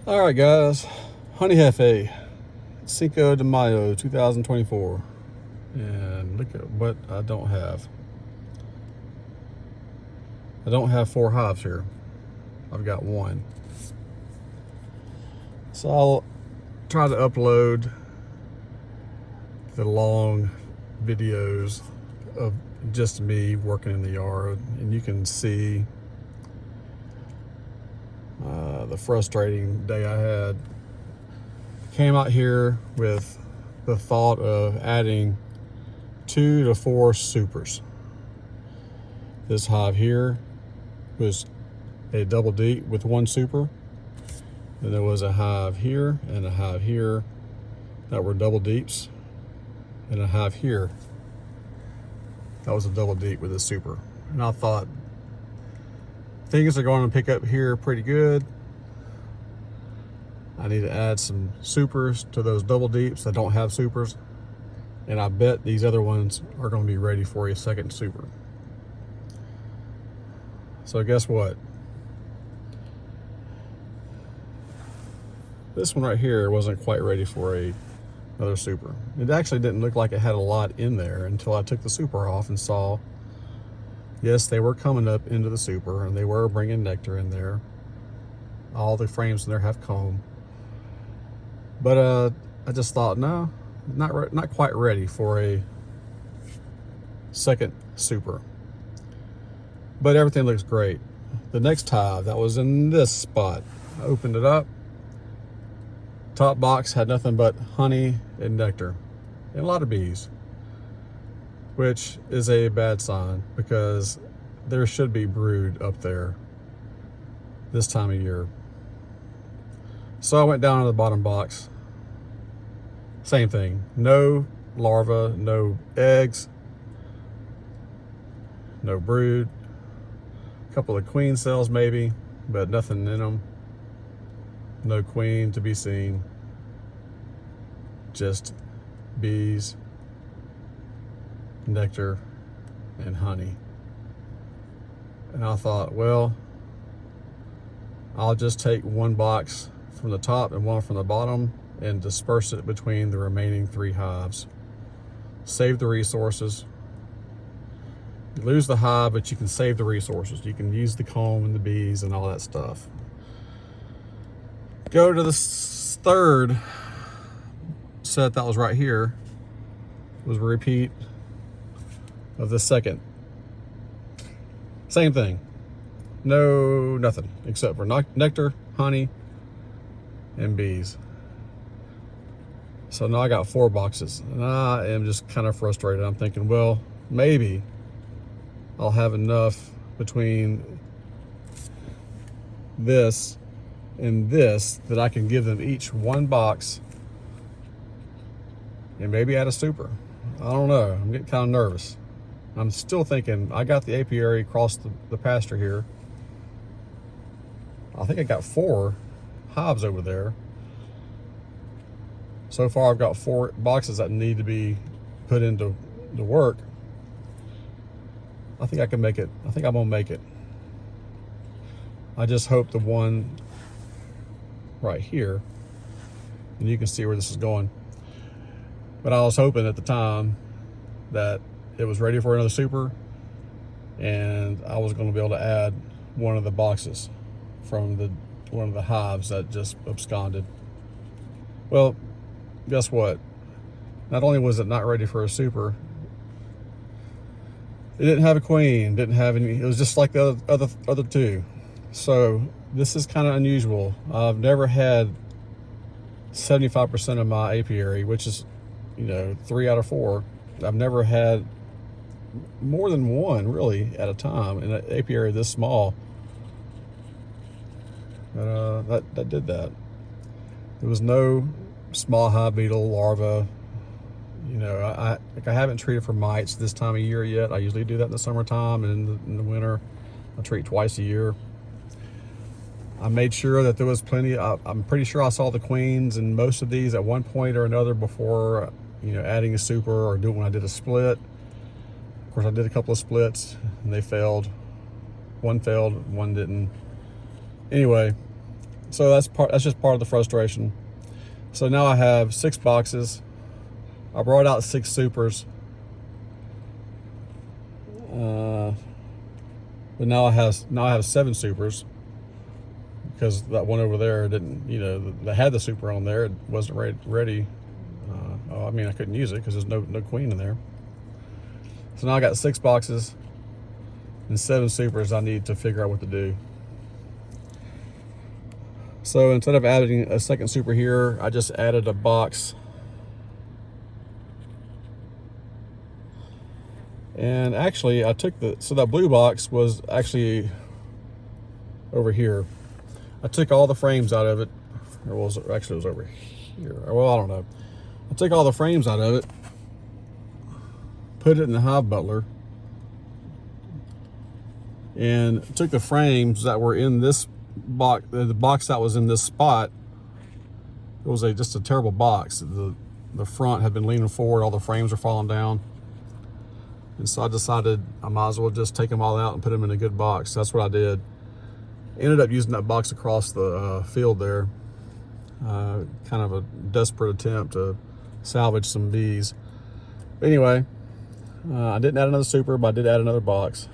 All right, guys. Honey Hefe, Cinco de Mayo 2024. And look at what I don't have. I don't have 4 hives here. I've got 1. So I'll try to upload the long videos of just me working in the yard, and you can see the frustrating day I had. Came out here with the thought of adding 2 to 4 supers. This hive here was a double deep with 1 super. Then there was a hive here and a hive here that were double deeps, and a hive here that was a double deep with a super. And I thought things are going to pick up here pretty good. I need to add some supers to those double deeps that don't have supers, and I bet these other ones are going to be ready for a second super. So guess what? This one right here wasn't quite ready for another super. It actually didn't look like it had a lot in there until I took the super off and saw, yes, they were coming up into the super and they were bringing nectar in there. All the frames in there have comb. But I just thought, no, not quite ready for a second super. But everything looks great. The next hive that was in this spot, I opened it up. Top box had nothing but honey and nectar and a lot of bees, which is a bad sign because there should be brood up there this time of year. So I went down to the bottom box. Same thing. No larvae, no eggs, no brood. A couple of queen cells maybe, but nothing in them. No queen to be seen. Just bees, nectar, and honey. And I thought, well, I'll just take 1 box from the top and 1 from the bottom and disperse it between the remaining 3 hives. Save the resources. You lose the hive, but you can save the resources. You can use the comb and the bees and all that stuff. Go to the third set that was right here. It was a repeat of the second. Same thing. No, nothing except for nectar, honey, and bees. So now I got 4 boxes, and I am just kind of frustrated. I'm thinking, well, maybe I'll have enough between this and this that I can give them each 1 box and maybe add a super. I don't know. I'm getting kind of nervous. I'm still thinking, I got the apiary across the pasture here. I think I got 4 hives over there. So far I've got 4 boxes that need to be put into the work. I think I can make it. I think I'm gonna make it. I just hope the one right here, and you can see where this is going. But I was hoping at the time that it was ready for another super, and I was going to be able to add one of the boxes from one of the hives that just absconded. Well, guess what? Not only was it not ready for a super, it didn't have a queen, didn't have any. It was just like the other 2. So this is kind of unusual. I've never had 75% of my apiary, which is, 3 out of 4. I've never had more than 1 really at a time in an apiary this small. But that did that. There was no small hive beetle larva. I haven't treated for mites this time of year yet. I usually do that in the summertime, and in the winter I treat twice a year. I made sure that there was plenty. I'm pretty sure I saw the queens in most of these at one point or another before, adding a super or doing when I did a split. Of course, I did a couple of splits and they failed. One failed, one didn't. Anyway, So that's just part of the frustration. So now I have 6 boxes. I brought out 6 supers. But now I have 7 supers, because that one over there didn't, you know, that had the super on there, it wasn't ready. I mean, I couldn't use it because there's no queen in there. So now I got 6 boxes and 7 supers I need to figure out what to do. So instead of adding a second super here, I just added a box. And actually I took so that blue box was actually over here. I took all the frames out of it. Or was it, actually it was over here. Well, I don't know. I took all the frames out of it, put it in the hive butler, and took the frames that were in this box, the box that was in this spot. It was just a terrible box. The front had been leaning forward, all the frames were falling down. And so I decided I might as well just take them all out and put them in a good box. That's what I did. Ended up using that box across the field there. Kind of a desperate attempt to salvage some bees. But anyway, I didn't add another super, but I did add another box.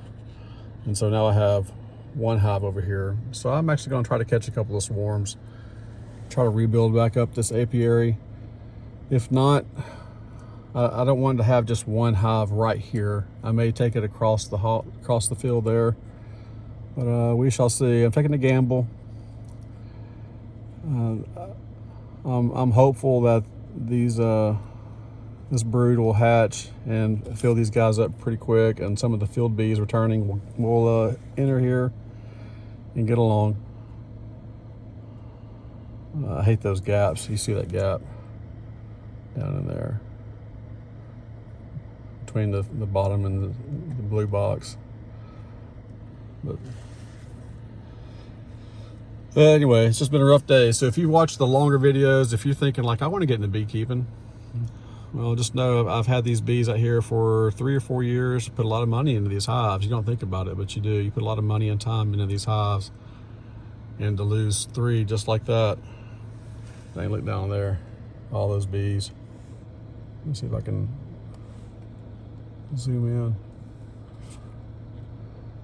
And so now I have 1 hive over here. So I'm actually going to try to catch a couple of swarms, try to rebuild back up this apiary. If not, I don't want to have just 1 hive right here. I may take it across the field there, but we shall see. I'm taking a gamble. I'm hopeful that this brood will hatch and fill these guys up pretty quick, and some of the field bees returning will enter here and get along. I hate those gaps. You see that gap down in there between the bottom and the blue box. But anyway, it's just been a rough day. So if you watch the longer videos, if you're thinking like, I want to get into beekeeping, well, just know I've had these bees out here for 3 or 4 years, put a lot of money into these hives. You don't think about it, but you do. You put a lot of money and time into these hives, and to lose 3 just like that. Dang, look down there, all those bees. Let me see if I can zoom in.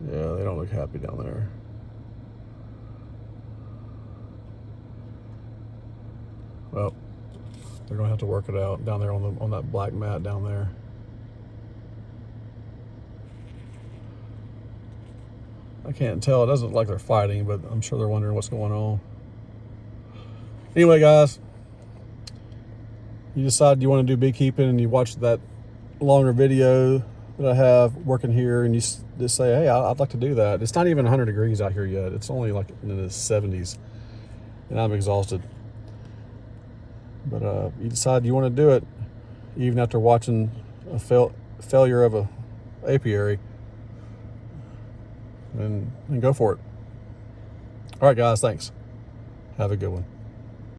Yeah, they don't look happy down there. Well, they're gonna have to work it out down there on that black mat down there. I can't tell. It doesn't look like they're fighting, but I'm sure they're wondering what's going on. Anyway, guys, you decide you want to do beekeeping and you watch that longer video that I have working here, and you just say, hey, I'd like to do that. It's not even 100 degrees out here yet. It's only like in the 70s, and I'm exhausted. But you decide you want to do it, even after watching a failure of a apiary, and go for it. All right, guys, thanks. Have a good one.